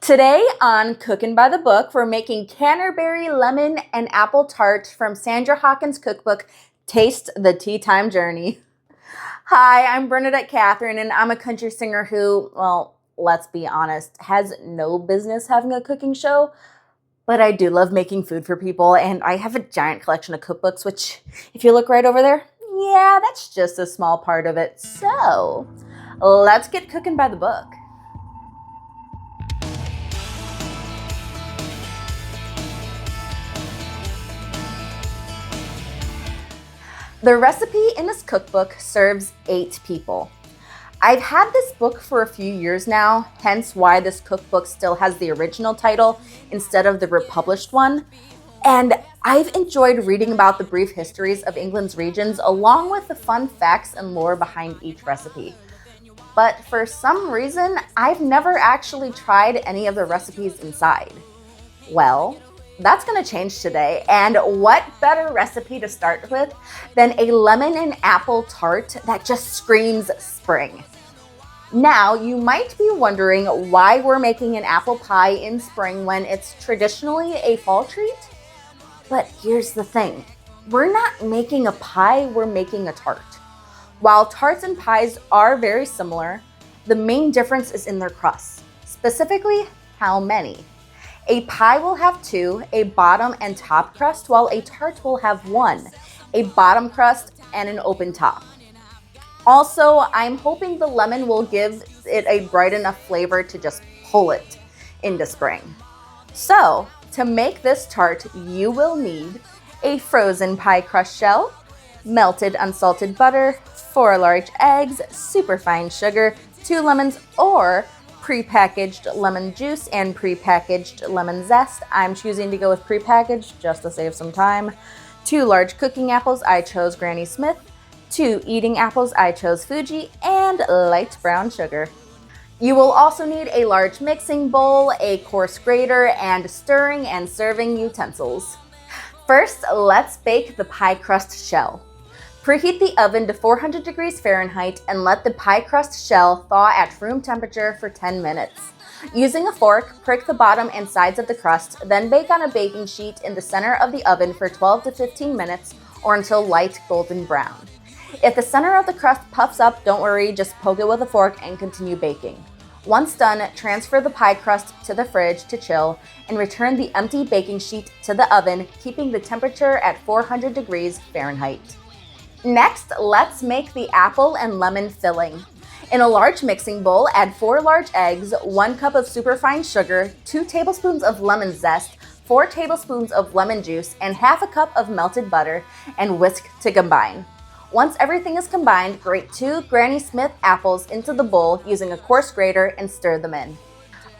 Today on Cookin' by the Book, we're making Canterbury lemon and apple tart from Sandra Hawkins Cookbook, Taste the Teatime Journey. Hi, I'm Bernadette Catherine, and I'm a country singer who, well, let's be honest, has no business having a cooking show, but I do love making food for people, and I have a giant collection of cookbooks, which, if you look right over there, yeah, that's just a small part of it. So, let's get cooking by the book. The recipe in this cookbook serves 8 people. I've had this book for a few years now, hence why this cookbook still has the original title instead of the republished one. And I've enjoyed reading about the brief histories of England's regions along with the fun facts and lore behind each recipe. But for some reason, I've never actually tried any of the recipes inside. Well, that's going to change today, and what better recipe to start with than a lemon and apple tart that just screams spring. Now, you might be wondering why we're making an apple pie in spring when it's traditionally a fall treat. But here's the thing, we're not making a pie, we're making a tart. While tarts and pies are very similar, the main difference is in their crusts, specifically how many. A pie will have 2, a bottom and top crust, while a tart will have 1, a bottom crust and an open top. Also, I'm hoping the lemon will give it a bright enough flavor to just pull it into spring. So, to make this tart, you will need a frozen pie crust shell, melted unsalted butter, 4 large eggs, superfine sugar, 2 lemons, or prepackaged lemon juice and prepackaged lemon zest. I'm choosing to go with prepackaged just to save some time. 2 large cooking apples, I chose Granny Smith. 2 eating apples, I chose Fuji, and light brown sugar. You will also need a large mixing bowl, a coarse grater, and stirring and serving utensils. First, let's bake the pie crust shell. Preheat the oven to 400 degrees Fahrenheit and let the pie crust shell thaw at room temperature for 10 minutes. Using a fork, prick the bottom and sides of the crust, then bake on a baking sheet in the center of the oven for 12 to 15 minutes or until light golden brown. If the center of the crust puffs up, don't worry, just poke it with a fork and continue baking. Once done, transfer the pie crust to the fridge to chill and return the empty baking sheet to the oven, keeping the temperature at 400 degrees Fahrenheit. Next, let's make the apple and lemon filling. In a large mixing bowl, add 4 large eggs, 1 cup of superfine sugar, 2 tablespoons of lemon zest, 4 tablespoons of lemon juice, and half a cup of melted butter, and whisk to combine. Once everything is combined, grate 2 Granny Smith apples into the bowl using a coarse grater and stir them in.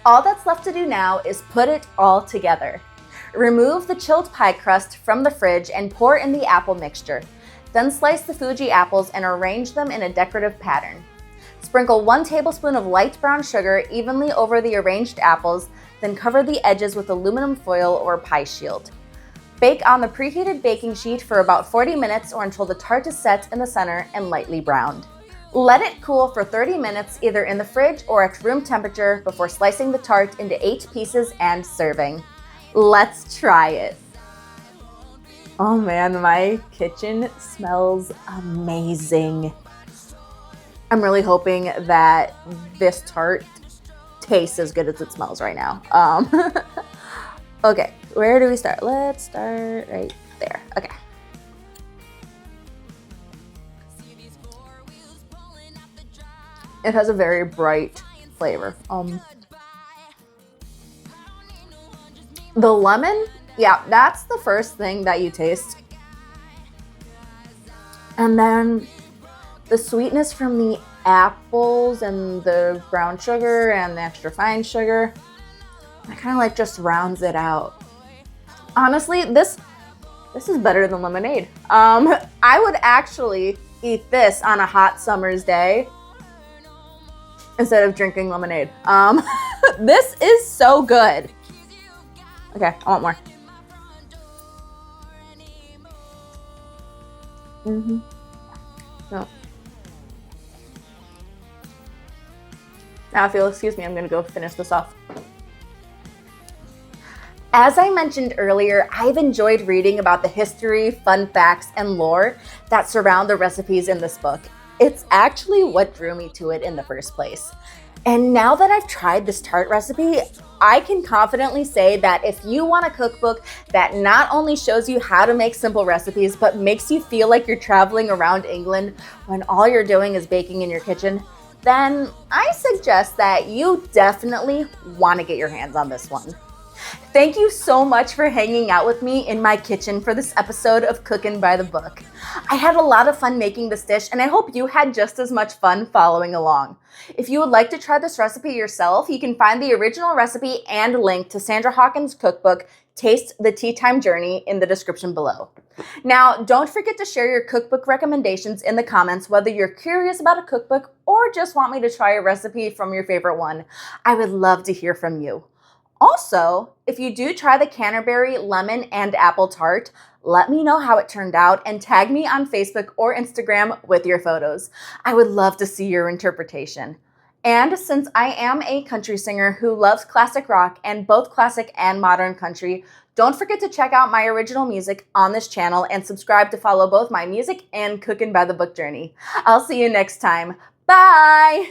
All that's left to do now is put it all together. Remove the chilled pie crust from the fridge and pour in the apple mixture. Then slice the Fuji apples and arrange them in a decorative pattern. Sprinkle 1 tablespoon of light brown sugar evenly over the arranged apples, then cover the edges with aluminum foil or pie shield. Bake on the preheated baking sheet for about 40 minutes or until the tart is set in the center and lightly browned. Let it cool for 30 minutes either in the fridge or at room temperature before slicing the tart into 8 pieces and serving. Let's try it. Oh man, my kitchen smells amazing. I'm really hoping that this tart tastes as good as it smells right now. Okay, where do we start? Let's start right there. Okay. It has a very bright flavor. The lemon, yeah, that's the first thing that you taste. And then the sweetness from the apples and the brown sugar and the extra fine sugar, that kind of like just rounds it out. Honestly, this is better than lemonade. I would actually eat this on a hot summer's day instead of drinking lemonade. This is so good. Okay, I want more. No. Now, if you'll excuse me, I'm gonna go finish this off. As I mentioned earlier, I've enjoyed reading about the history, fun facts, and lore that surround the recipes in this book. It's actually what drew me to it in the first place. And now that I've tried this tart recipe, I can confidently say that if you want a cookbook that not only shows you how to make simple recipes, but makes you feel like you're traveling around England when all you're doing is baking in your kitchen, then I suggest that you definitely want to get your hands on this one. Thank you so much for hanging out with me in my kitchen for this episode of Cookin' by the Book. I had a lot of fun making this dish, and I hope you had just as much fun following along. If you would like to try this recipe yourself, you can find the original recipe and link to Sandra Hawkins Cookbook, Taste the Teatime Journey in the description below. Now, don't forget to share your cookbook recommendations in the comments, whether you're curious about a cookbook or just want me to try a recipe from your favorite one. I would love to hear from you. Also, if you do try the Canterbury lemon and apple tart, let me know how it turned out and tag me on Facebook or Instagram with your photos. I would love to see your interpretation. And since I am a country singer who loves classic rock and both classic and modern country, don't forget to check out my original music on this channel and subscribe to follow both my music and Cookin' by the Book journey. I'll see you next time. Bye!